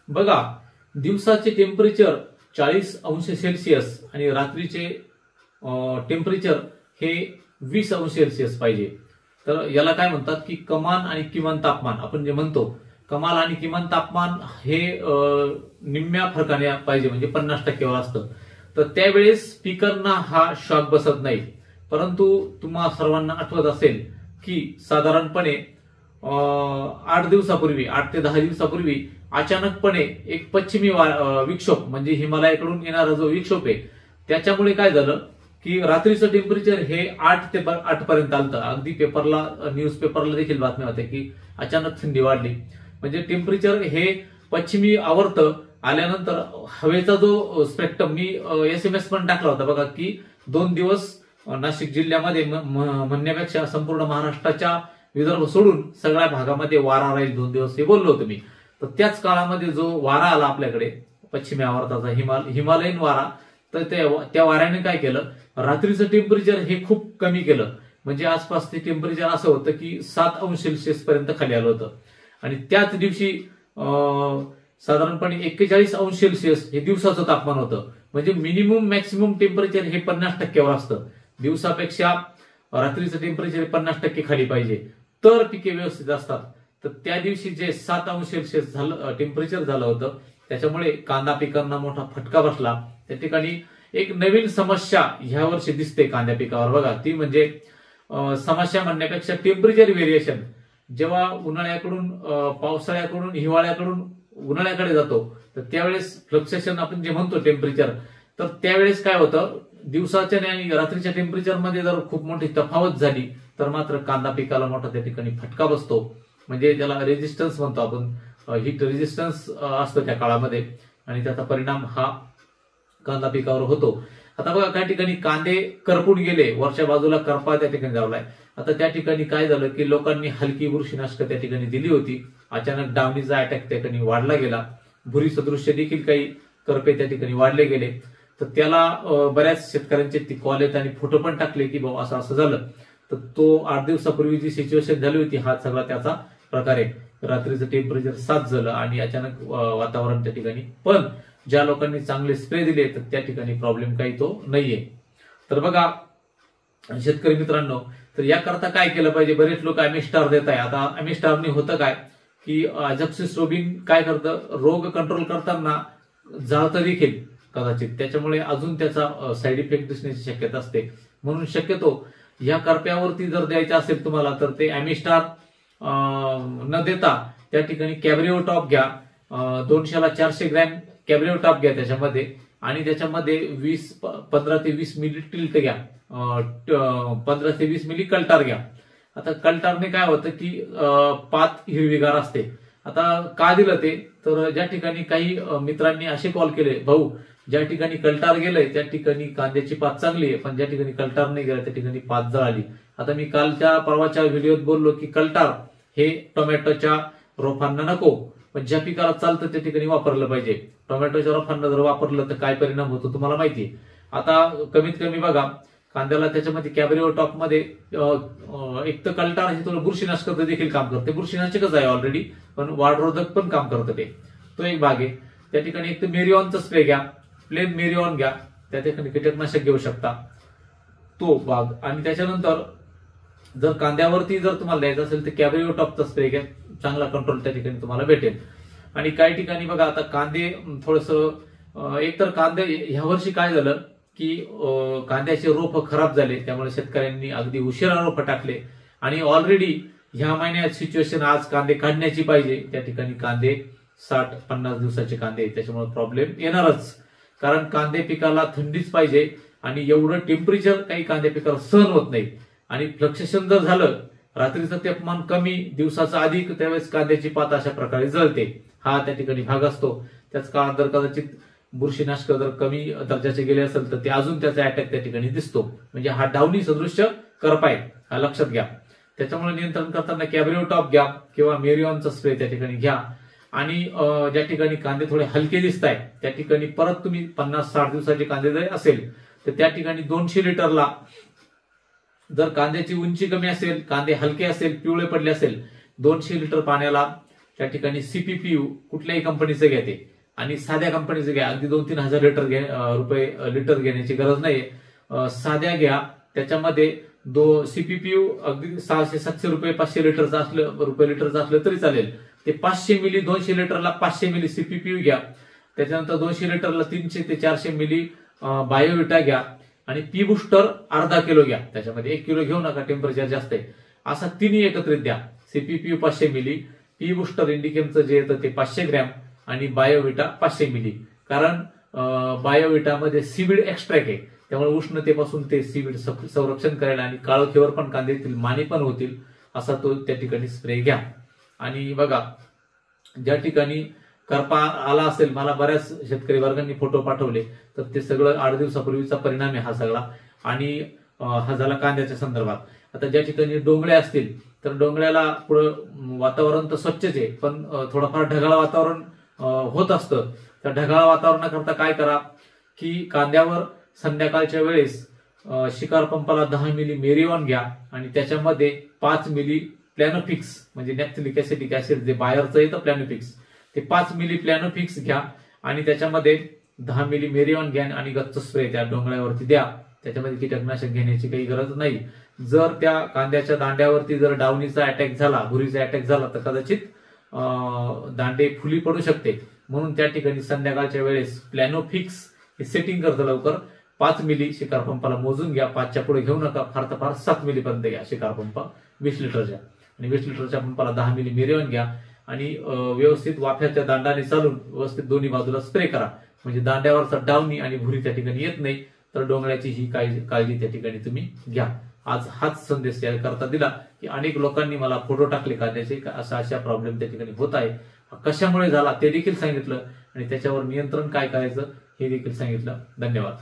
बघा, दिवसाचे temperature 40°C आणि रात्रीचे टेम्परेचर हे 20°C पाहिजे। तर याला काय म्हणतात की कमाल आणि किमान तापमान आपण जे म्हणतो, कमाल आणि किमान तापमान हे निम्म्या फरकाने पाहिजे, म्हणजे 50% असतं। तर त्यावेळेस स्पीकरना हा शॉक बसत नाही। परंतु तुम्हा सर्वांना आठवत असेल की साधारणपणे 8 दिवसापूर्वी, 8 ते 10 दिवसापूर्वी अचानकपणे एक पश्चिमी विक्षोभ म्हणजे हिमालयाकडून येणारा जो विक्षोभ आहे, त्याच्यामुळे काय झालं की रात्रीचं टेम्परेचर हे 8 पर्यंत आलं। अगदी पेपरला, न्यूज पेपरला देखील बातम्या होत्या की अचानक थंडी वाढली। म्हणजे टेम्परेचर हे पश्चिमी आवर्त आल्यानंतर हवेचा जो स्पेक्ट्रम, मी SMS पण टाकला होता बघा की 2 दिवस नाशिक जिल्ह्यामध्ये म्हणण्यापेक्षा संपूर्ण महाराष्ट्राच्या विदर्भ सोडून सगळ्या भागामध्ये वारा राहील 2 दिवस, हे बोललो होतो मी। तर त्याच काळामध्ये जो वारा आला आपल्याकडे पश्चिमी आवर्ताचा हिमालयन वारा, तर त्या वाऱ्याने काय केलं, रात्रीचं टेम्परेचर हे खूप कमी केलं। म्हणजे आसपास ते टेम्परेचर असं होतं की 7°C पर्यंत खाली आलं होतं। आणि त्याच दिवशी साधारणपणे 41°C हे दिवसाचं तापमान होतं। म्हणजे मिनिमम मॅक्सिमम टेम्परेचर हे 50%वर असतं। दिवसापेक्षा रात्रीचं टेम्परेचर 50% खाली पाहिजे तर पिके व्यवस्थित असतात। तर त्या दिवशी जे 7°C झालं टेम्परेचर झालं होतं, त्याच्यामुळे कांदा पिकांना मोठा फटका बसला। त्या ठिकाणी एक नवीन समस्या ह्या वर्षी दिसते कांद्या पिकावर बघा, ती म्हणजे समस्या म्हणण्यापेक्षा टेम्परेचर व्हेरिएशन। जेव्हा उन्हाळ्याकडून पावसाळ्याकडून हिवाळ्याकडून उन्हाळ्याकडे जातो, तर त्यावेळेस फ्लक्च्युएशन आपण जे म्हणतो टेम्परेचर, तर त्यावेळेस काय होतं, दिवसाच्या आणि रात्रीच्या टेम्परेचर मध्ये जर खूप मोठी तफावत झाली तर मात्र कांदा पिकाला मोठा त्या ठिकाणी फटका बसतो। म्हणजे त्याला रेजिस्टन्स म्हणतो आपण, हीट रेजिस्टन्स असतो त्या काळामध्ये, आणि त्याचा परिणाम हा कांदा पिकावर होतो। आता बघा, काही ठिकाणी कांदे करपून गेले, वरच्या बाजूला करपा त्या ठिकाणी लावलाय। आता त्या ठिकाणी काय झालं की लोकांनी हलकी बुरशीनाशक त्या ठिकाणी दिली होती, अचानक डावणीचा अटॅक त्या ठिकाणी वाढला गेला, भुरी सदृश्य देखील काही करपे त्या ठिकाणी वाढले गेले। तर त्याला बऱ्याच शेतकऱ्यांचे ती कॉल येत आणि फोटो पण टाकले की भाऊ असं असं झालं। तर तो 8 दिवसापूर्वी जी सिच्युएशन झाली होती, हा सगळा त्याचा प्रकार आहे। रात्रीचं टेम्परेचर 7 झालं आणि अचानक वातावरण त्या ठिकाणी, पण ज्या लोकांनी चांगले स्प्रे दिले तर त्या ठिकाणी प्रॉब्लेम काही तो नाहीये। तर बघा शेतकरी मित्रांनो, तर याकरता काय केलं पाहिजे, बरेच लोक अमिस्टार देत आहे। आता अमिस्टारने होतं काय की अझॅक्सिस्ट्रोबिन काय करतं, रोग कंट्रोल करताना जाळतं देखील कदाचित, त्याच्यामुळे अजून त्याचा साईड इफेक्ट दिसण्याची शक्यता असते। म्हणून शक्यतो या करप्यावरती जर द्यायचं असेल तुम्हाला, तर ते अमिस्टार न देता त्या ठिकाणी कॅब्रिओ टॉप घ्या, 200 ला 400 ग्रॅम कॅब्रिओ टॉप घ्या त्याच्यामध्ये, आणि त्याच्यामध्ये 15 ते 20 मिली टिल्ट घ्या, 15 ते 20 मिली कल्टार घ्या। आता कल्टारने काय होतं की पात हिरवीगार असते। आता का दिलं ते, तर ज्या ठिकाणी काही मित्रांनी असे कॉल केले, भाऊ ज्या ठिकाणी कल्टार गेलंय त्या ठिकाणी कांद्याची पात चांगली आहे, पण ज्या ठिकाणी कल्टार नाही गेला त्या ठिकाणी पात जळाली। आता मी कालच्या परवाच्या व्हिडिओत बोललो की कल्टार हे टोमॅटोच्या रोपांना नको, पण ज्या पिकाला चालतं त्या ठिकाणी वापरलं पाहिजे। टोमॅटोच्या रोपांना जर वापरलं तर काय परिणाम होतो तुम्हाला माहिती आहे। आता कमीत कमी बघा, कांद्याला त्याच्यामध्ये कॅब्रिओ टॉप मध्ये एक तर कल्टार हे थोडं बुरशीनाशक देखील काम करते, बुरशीनाशकच आहे ऑलरेडी, पण वाढरोधक पण काम करतं ते, तो एक भाग आहे। त्या ठिकाणी एक तर मेरिओनचा स्प्रे घ्या, प्लेन मेरिओन घ्या, त्या ठिकाणी कीटकनाशक घेऊ शकता, तो भाग। आणि त्याच्यानंतर जर कांद्यावरती जर तुम्हाला द्यायचं असेल तर कॅब्रिओ टॉपचा स्प्रे घ्या, चांगला कंट्रोल त्या ठिकाणी तुम्हाला भेटेल। आणि काही ठिकाणी बघा, आता कांदे थोडंसं, एकतर कांदे ह्या वर्षी काय झालं की कांद्याचे रोप खराब झाले, त्यामुळे शेतकऱ्यांनी अगदी उशिरा रोप टाकले, आणि ऑलरेडी ह्या महिन्यात सिच्युएशन आज कांदे काढण्याची पाहिजे, त्या ठिकाणी कांदे 60-50 दिवसाचे कांदे, त्याच्यामुळे प्रॉब्लेम येणारच। कारण कांदे पिकाला थंडीच पाहिजे, आणि एवढं टेम्परेचर काही कांदे पिकाला सहन होत नाही। आणि फ्लक्च्युएशन जर झालं, रात्रीचं तापमान कमी दिवसाचं अधिक, त्यावेळेस कांद्याची पात अशा प्रकारे जळते, हा त्या ठिकाणी भाग असतो। त्याच काळात जर कदाचित बुरशीनाशक जर कमी दर्जाचे गेले असेल तर ते अजून त्याचा अटॅक त्या ठिकाणी दिसतो। म्हणजे हा डावणी सदृश्य करपा आहे, हा लक्षात घ्या। त्याच्यामुळे नियंत्रण करताना कॅब्रिओ टॉप घ्या किंवा मेरिओनचा स्प्रे त्या ठिकाणी घ्या। आणि ज्या ठिकाणी कांदे थोडे हलके दिसत आहेत त्या ठिकाणी परत तुम्ही 50-60 दिवसाचे कांदे जर असेल तर त्या ठिकाणी 200 लिटरला, जर कांद्याची उंची कमी असेल, कांदे हलके असेल, पिवळे पडले असेल, 200 लिटर पाण्याला त्या ठिकाणी सीपीपीयू कुठल्याही कंपनीचं घ्या ते, आणि साध्या कंपनीचं घ्या. अगदी 2-3 हजार रुपये लिटर घेण्याची गरज नाहीये. साध्या घ्या, त्याच्यामध्ये सीपीपीयू अगदी 600-700 रुपये 500 लिटरचं असलं तरी चालेल. ते 500 मिली 200 लिटरला 500 मिली सीपीपीयू घ्या. त्याच्यानंतर 200 लिटरला 300 ते 400 मिली बायोविटा घ्या, आणि पी बुस्टर अर्धा किलो घ्या. त्याच्यामध्ये 1 किलो घेऊ नका, टेम्परेचर जास्त आहे. असा तिन्ही एकत्रित द्या. सीपीपीयू 500 मिली, पी बुस्टर इंडिकेमचं जे येतं ते 500 ग्रॅम, आणि बायोविटा 500 मिली. कारण बायोविटामध्ये सीविड एक्स्ट्रॅक्ट आहे, त्यामुळे उष्णतेपासून ते सीविड संरक्षण करेल आणि काळोखीवर पण कांदे येतील, मानी पण होतील, असा तो त्या ठिकाणी स्प्रे घ्या. आणि बघा, ज्या ठिकाणी करपा आला असेल, मला बऱ्याच शेतकरी वर्गांनी फोटो पाठवले, तर ते सगळं 8 दिवसापूर्वीचा परिणाम आहे हा सगळा. आणि हा झाला कांद्याच्या संदर्भात. आता ज्या ठिकाणी डोंगळे असतील, तर डोंगळ्याला पुढं वातावरण तर स्वच्छच आहे, पण थोडंफार ढगाळ वातावरण होत असतं. तर ढगाळ वातावरणाकरता काय करा की कांद्यावर संध्याकाळच्या वेळेस शिकार पंपाला 10 मिली मेरिओन घ्या, आणि त्याच्यामध्ये 5 मिली प्लॅनोफिक्स, म्हणजे नॅफ्थलिक ऍसिटिक ऍसिड जे बाहेरचं येतं प्लॅनोफिक्स, ते 5 मिली प्लॅनोफिक्स घ्या, आणि त्याच्यामध्ये 10 मिली मेरिओन घ्या, आणि गच्च स्प्रे त्या डोंगळ्यावरती द्या. त्याच्यामध्ये कीटकनाशक घेण्याची काही गरज नाही. जर त्या कांद्याच्या दांड्यावरती जर डावणीचा अटॅक झाला, भुरीचा अटॅक झाला, तर कदाचित दांडे फुली पडू शकते. म्हणून त्या ठिकाणी संध्याकाळच्या वेळेस प्लॅनोफिक्स हे सेटिंग करतं लवकर. 5 मिली शिकार पंपाला मोजून घ्या, 5च्या पुढे घेऊ नका, फार तर फार 7 मिली पर्यंत घ्या शिकार पंप 20 लिटरच्या, आणि 20 लिटरच्या पंपाला 10 मिली मेरिओन घ्या, आणि व्यवस्थित वाफ्याच्या दांडाने चालून व्यवस्थित दोन्ही बाजूला स्प्रे करा. म्हणजे दांड्यावरचा डावणी आणि भुरी त्या ठिकाणी येत नाही. तर डोंगळ्याची ही काळजी त्या ठिकाणी तुम्ही घ्या. आज हाच संदेश करता दिला की अनेक लोकांनी मला फोटो टाकले कांद्याचे, अशा प्रॉब्लेम त्या ठिकाणी होत आहे, कशामुळे झाला ते देखील सांगितलं, आणि त्याच्यावर नियंत्रण काय करायचं हे देखील सांगितलं. धन्यवाद.